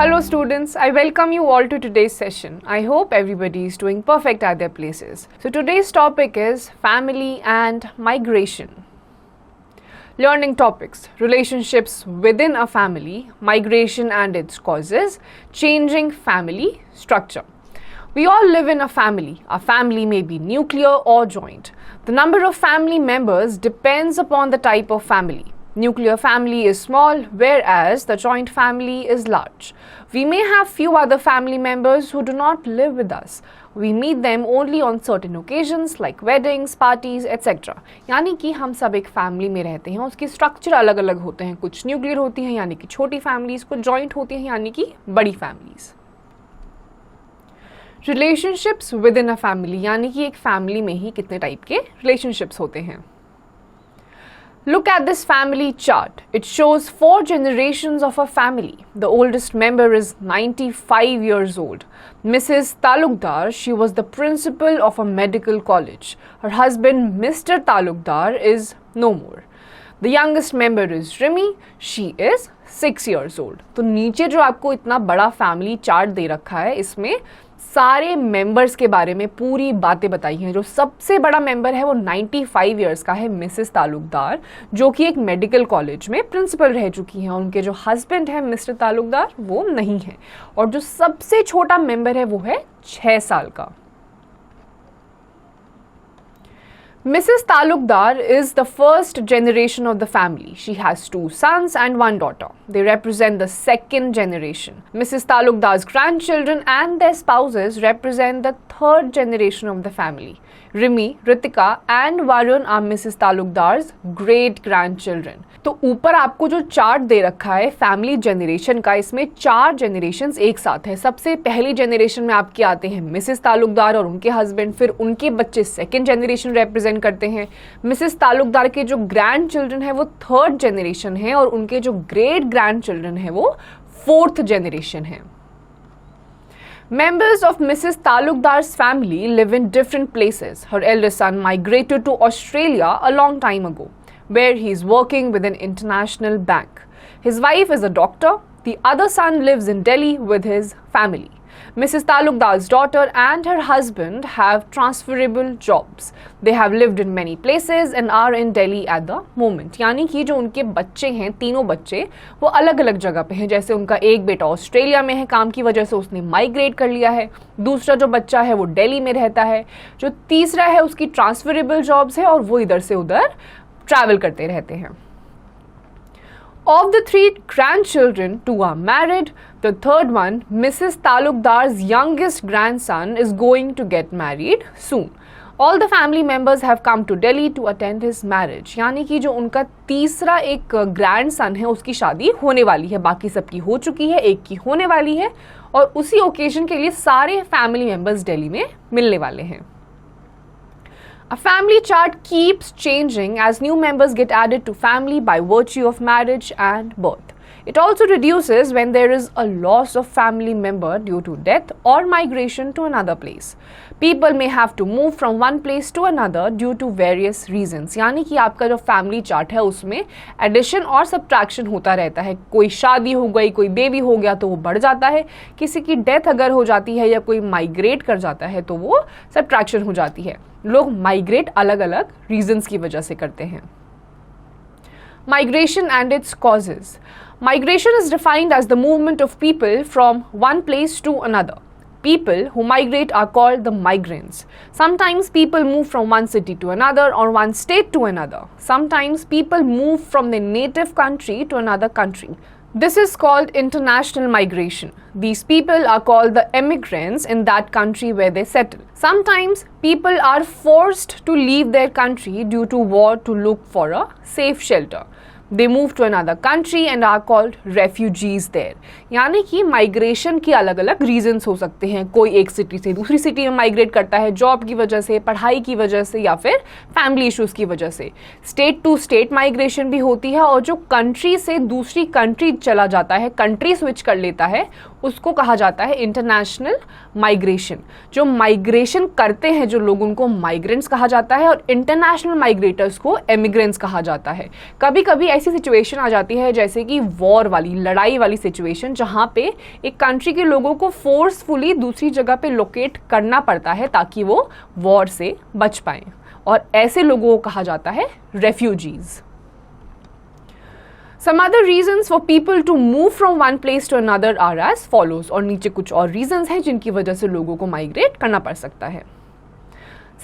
Hello students, I welcome you all to today's session. I hope everybody is doing perfect at their places. So today's topic is family and migration. Learning topics: relationships within a family, migration and its causes, changing family structure. We all live in a family. Our family may be nuclear or joint. The number of family members depends upon the type of family. Nuclear family is small, whereas the joint family is large. We may have few other family members who do not live with us. We meet them only on certain occasions like weddings, parties, etc. यानी कि हम सब एक family में रहते हैं, उसकी structure अलग अलग होते हैं. कुछ न्यूक्लियर होती हैं यानी कि छोटी फैमिलीज, कुछ जॉइंट होती हैं यानी कि बड़ी families. Relationships with in a family यानी कि एक फैमिली में ही कितने टाइप के रिलेशनशिप्स होते हैं. Look at this family chart. It shows 4 generations of a family. The oldest member is 95 years old. Mrs. Talukdar, she was the principal of a medical college. Her husband, Mr. Talukdar, is no more. The youngest member is Rimi. She is 6 years old. तो नीचे जो आपको इतना बड़ा family chart दे रखा है, इसमें सारे मेंबर्स के बारे में पूरी बातें बताई हैं. जो सबसे बड़ा मेंबर है वो 95 इयर्स का है, मिसेस तालुकदार, जो कि एक मेडिकल कॉलेज में प्रिंसिपल रह चुकी हैं. उनके जो हस्बैंड है मिस्टर तालुकदार वो नहीं है. और जो सबसे छोटा मेंबर है वो है 6 साल का. Mrs. Talukdar is the first generation of the family. She has 2 sons and 1 daughter. They represent the second generation. Mrs. Talukdar's grandchildren and their spouses represent the third generation of the family. Rimi, Ritika and Varun are Mrs. Talukdar's great grandchildren. तो ऊपर आपको जो chart दे रखा है family generation का, इसमें 4 generations एक साथ है. सबसे पहली जनरेशन में आपके आते हैं मिसेस तालुकदार और उनके हस्बैंड, फिर उनके बच्चे सेकंड जनरेशन रिप्रेजेंट करते हैं. मिसेस तालुकदार के जो ग्रैंड चिल्ड्रन है वो थर्ड जनरेशन है और उनके जो ग्रेट ग्रैंड चिल्ड्रन है वो फोर्थ जनरेशन है. Members of Mrs. Talukdar's family live in different places. Her eldest son migrated to Australia a long time ago, where he is working with an international bank. His wife is a doctor. The other son lives in Delhi with his family. Mrs. Talukdar's daughter and her husband have transferable jobs. They have lived in many places and are in Delhi at the moment. यानी कि जो उनके बच्चे हैं, तीनों बच्चे वो अलग अलग जगह पे हैं. जैसे उनका एक बेटा ऑस्ट्रेलिया में है, काम की वजह से उसने माइग्रेट कर लिया है. दूसरा जो बच्चा है वो दिल्ली में रहता है. जो तीसरा है उसकी ट्रांसफरेबल जॉब्स है और वो इधर से उधर ट्रैवल करते रहते हैं. Of the 3 grandchildren, 2 are married. The third one, Mrs. Talukdar's youngest grandson, is going to get married soon. All the family members have come to Delhi to attend his marriage. यानी कि जो उनका तीसरा एक grand son है उसकी शादी होने वाली है. बाकी सबकी हो चुकी है, एक की होने वाली है और उसी ओकेजन के लिए सारे फैमिली मेंबर्स दिल्ली में मिलने वाले हैं. A family chart keeps changing as new members get added to family by virtue of marriage and birth. It also reduces when there is a loss of family member due to death or migration to another place. People may have to move from one place to another due to various reasons. यानी कि आपका जो family chart है उसमें addition और subtraction होता रहता है. कोई शादी हो गई, कोई बेबी हो गया तो वो बढ़ जाता है. किसी की डेथ अगर हो जाती है या कोई माइग्रेट कर जाता है तो वो सब्ट्रैक्शन हो जाती है. लोग माइग्रेट अलग अलग रीजंस की वजह से करते हैं. Migration and its causes. Migration is defined as the movement of people from one place to another. People who migrate are called the migrants. Sometimes people move from one city to another or one state to another. Sometimes people move from their native country to another country. This is called international migration. These people are called the emigrants in that country where they settle. Sometimes people are forced to leave their country due to war to look for a safe shelter. They move to another country and are called refugees there. यानी कि migration के अलग अलग reasons हो सकते हैं. कोई एक सिटी से दूसरी सिटी में माइग्रेट करता है जॉब की वजह से, पढ़ाई की वजह से या फिर फैमिली इश्यूज की वजह से. स्टेट टू स्टेट माइग्रेशन भी होती है और जो कंट्री से दूसरी कंट्री चला जाता है, कंट्री स्विच कर लेता है, उसको कहा जाता है इंटरनेशनल माइग्रेशन. जो माइग्रेशन करते हैं जो लोग उनको माइग्रेंट्स कहा जाता है और इंटरनेशनल माइग्रेटर्स को एमिग्रेंट्स कहा जाता है. कभी कभी ऐसी सिचुएशन आ जाती है जैसे कि वॉर वाली, लड़ाई वाली सिचुएशन, जहाँ पे एक कंट्री के लोगों को फोर्सफुली दूसरी जगह पे लोकेट करना पड़ता है ताकि वो वॉर से बच पाएं, और ऐसे लोगों को कहा जाता है refugees. Some other reasons for people to move from one place to another are as follows, और नीचे कुछ और reasons हैं जिनकी वजह से लोगों को migrate करना पड़ सकता है।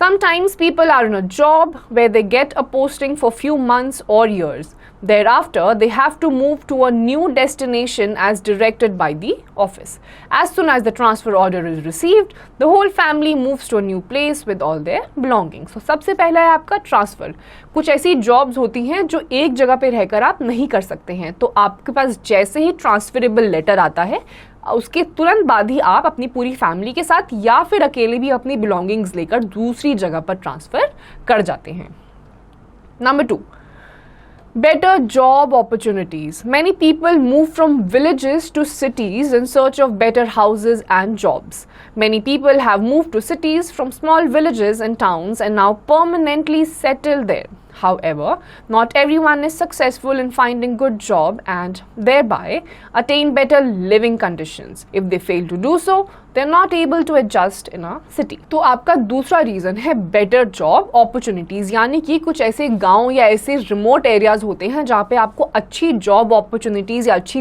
Sometimes people are in a job where they get a posting for few months or years. Thereafter, they have to move to a new destination as directed by the office. As soon as the transfer order is received, the whole family moves to a new place with all their belongings. So, सबसे पहला है आपका transfer. कुछ ऐसी jobs होती हैं जो एक जगह पे रहकर आप नहीं कर सकते हैं, तो आपके पास जैसे ही ट्रांसफरेबल लेटर आता है उसके तुरंत बाद ही आप अपनी पूरी फैमिली के साथ या फिर अकेले भी अपनी बिलोंगिंग्स लेकर दूसरी जगह पर ट्रांसफ़र कर जाते हैं। Number 2, better job opportunities. Many people move from villages to cities in search of better houses and jobs. Many people have moved to cities from small villages and towns and now permanently settled there. However, not everyone is successful in finding good job and thereby attain better living conditions. If they fail to do so, they are not able to adjust in a city. तो आपका दूसरा reason है better job opportunities, यानी कि कुछ ऐसे गांव या ऐसे रिमोट एरियाज होते हैं जहाँ पे आपको अच्छी जॉब अपॉर्चुनिटीज़ या अच्छी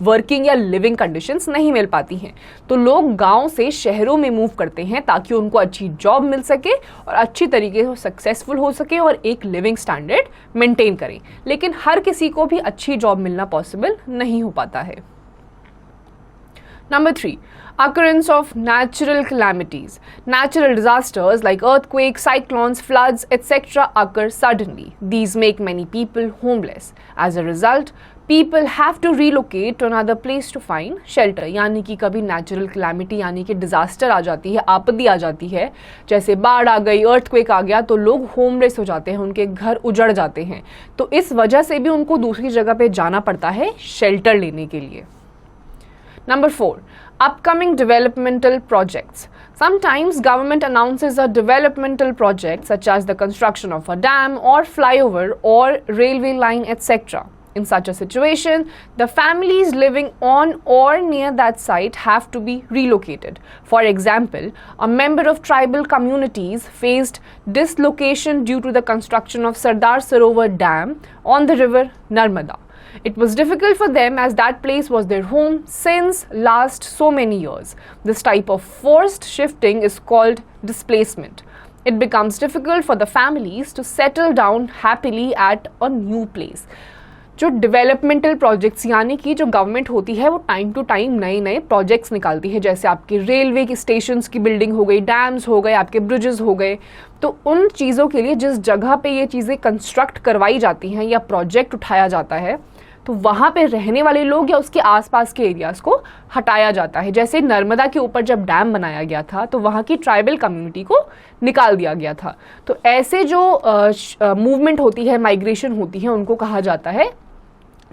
वर्किंग या लिविंग कंडीशंस नहीं मिल पाती हैं, तो लोग गांव से शहरों में मूव करते हैं ताकि उनको अच्छी जॉब मिल सके और अच्छी तरीके से सक्सेसफुल हो सके और एक लिविंग स्टैंडर्ड मेंटेन करें। लेकिन हर किसी को भी अच्छी जॉब मिलना पॉसिबल नहीं हो पाता है। Number 3, occurrence of natural calamities. Natural disasters like earthquakes, cyclones, floods, etc. occur suddenly. These make many people homeless. As a result, people have to relocate to another place to find shelter. यानी कि कभी natural calamity यानी कि disaster आ जाती है, आपत्ति आ जाती है, जैसे बाढ़ आ गई, earthquake आ गया, तो लोग homeless हो जाते हैं, उनके घर उजड़ जाते हैं, तो इस वजह से भी उनको दूसरी जगह पे जाना पड़ता है shelter लेने के लिए। Number 4, upcoming developmental projects. Sometimes government announces a developmental project such as the construction of a dam or flyover or railway line, etc. In such a situation, the families living on or near that site have to be relocated. For example, a member of tribal communities faced dislocation due to the construction of Sardar Sarovar Dam on the river Narmada. It was difficult for them as that place was their home since last so many years. This type of forced shifting is called displacement. It becomes difficult for the families to settle down happily at a new place. जो developmental projects यानी कि जो government होती है वो time to time नए नए projects निकालती है, जैसे आपके रेलवे की स्टेशंस की बिल्डिंग हो गई, डैम्स हो गए, आपके ब्रिजेस हो गए, तो उन चीज़ों के लिए जिस जगह पे ये चीज़ें कंस्ट्रक्ट करवाई जाती हैं या प्रोजेक्ट उठाया जाता है, तो वहाँ पे रहने वाले लोग या उसके आसपास के एरियाज़ को हटाया जाता है। जैसे नर्मदा के ऊपर जब डैम बनाया गया था तो वहाँ की ट्राइबल कम्युनिटी को निकाल दिया गया था। तो ऐसे जो मूवमेंट होती है, माइग्रेशन होती है, उनको कहा जाता है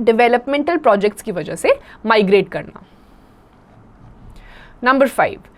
डेवलपमेंटल प्रोजेक्ट्स की वजह से माइग्रेट करना। Number 5,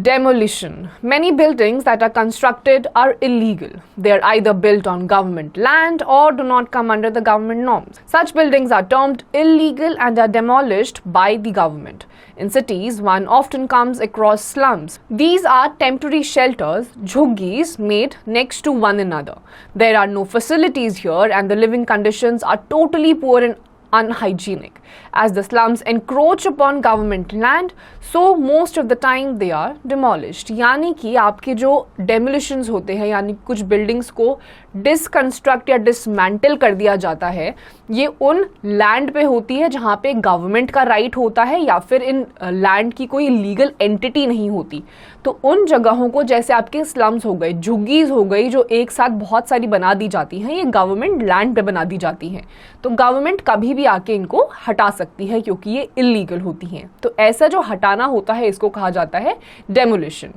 demolition. Many buildings that are constructed are illegal. They are either built on government land or do not come under the government norms. Such buildings are termed illegal and are demolished by the government. In cities, one often comes across slums. These are temporary shelters, jhuggis, made next to one another. There are no facilities here and the living conditions are totally poor and unhygienic. As the slums encroach upon government land, so most of the time they are demolished. यानी कि आपके जो demolitions होते हैं, यानी कुछ buildings को deconstruct या डिसमेंटल कर दिया जाता है, ये उन लैंड पे होती है जहाँ पे गवर्नमेंट का राइट होता है या फिर इन लैंड की कोई लीगल एंटिटी नहीं होती। तो उन जगहों को, जैसे आपके स्लम्स हो गए, झुग्गीज हो गई, जो एक साथ बहुत सारी बना दी जाती हैं, ये गवर्नमेंट लैंड पे बना दी जाती हैं, तो गवर्नमेंट कभी भी आके इनको हटा सकती है क्योंकि ये इलीगल होती हैं। तो ऐसा जो हटाना होता है इसको कहा जाता है demolition.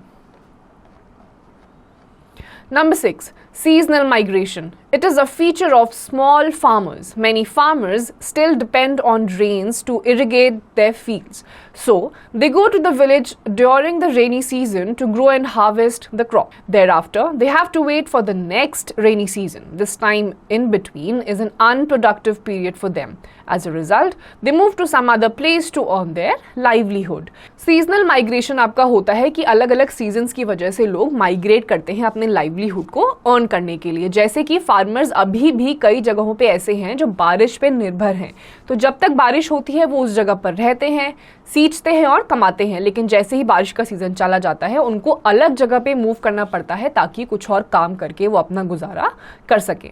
Number 6, seasonal migration. It is a feature of small farmers. Many farmers still depend on rains to irrigate their fields. So, they go to the village during the rainy season to grow and harvest the crop. Thereafter, they have to wait for the next rainy season. This time in between is an unproductive period for them. As a result, they move to some other place to earn their livelihood. Seasonal migration आपका होता है कि अलग अलग seasons की वजह से लोग माइग्रेट करते हैं अपने लाइवलीहुड को अर्न करने के लिए। जैसे कि फार्मर्स अभी भी कई जगहों पे ऐसे हैं जो बारिश पे निर्भर हैं, तो जब तक बारिश होती है वो उस जगह पर रहते हैं, सींचते हैं और कमाते हैं, लेकिन जैसे ही बारिश का सीजन चला जाता है उनको अलग जगह पे मूव करना पड़ता है ताकि कुछ और काम करके वो अपना गुजारा कर सके।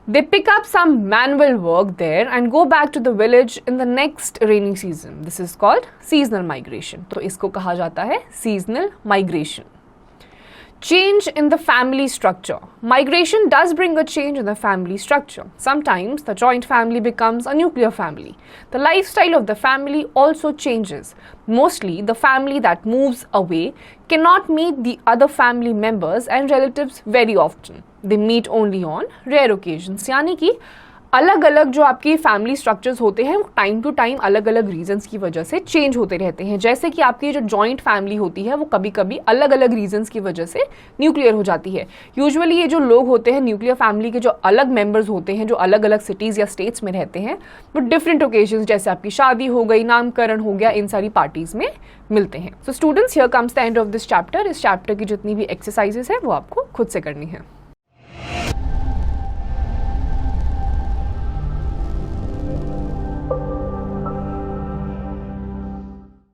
They pick up some manual work there and go back to the village in the next rainy season. This is called seasonal migration. तो इसको कहा जाता है seasonal migration. Change in the family structure. Migration does bring a change in the family structure. Sometimes the joint family becomes a nuclear family. The lifestyle of the family also changes. Mostly, the family that moves away cannot meet the other family members and relatives very often. They meet only on rare occasions. यानी कि अलग अलग जो आपकी family structures होते हैं वो time to time अलग अलग रीजंस की वजह से चेंज होते रहते हैं। जैसे कि आपकी जो जॉइंट फैमिली होती है वो कभी कभी अलग अलग रीजंस की वजह से न्यूक्लियर हो जाती है। यूजुअली ये जो लोग होते हैं न्यूक्लियर फैमिली के जो अलग मेंबर्स होते हैं जो अलग अलग सिटीज़ या स्टेट्स में रहते हैं वो डिफरेंट ओकेजन्स जैसे आपकी शादी हो गई, नामकरण हो गया, इन सारी पार्टीज में मिलते हैं। So students, here comes the end of this chapter. इस चैप्टर की जितनी भी एक्सरसाइजेस है वो आपको खुद से करनी है।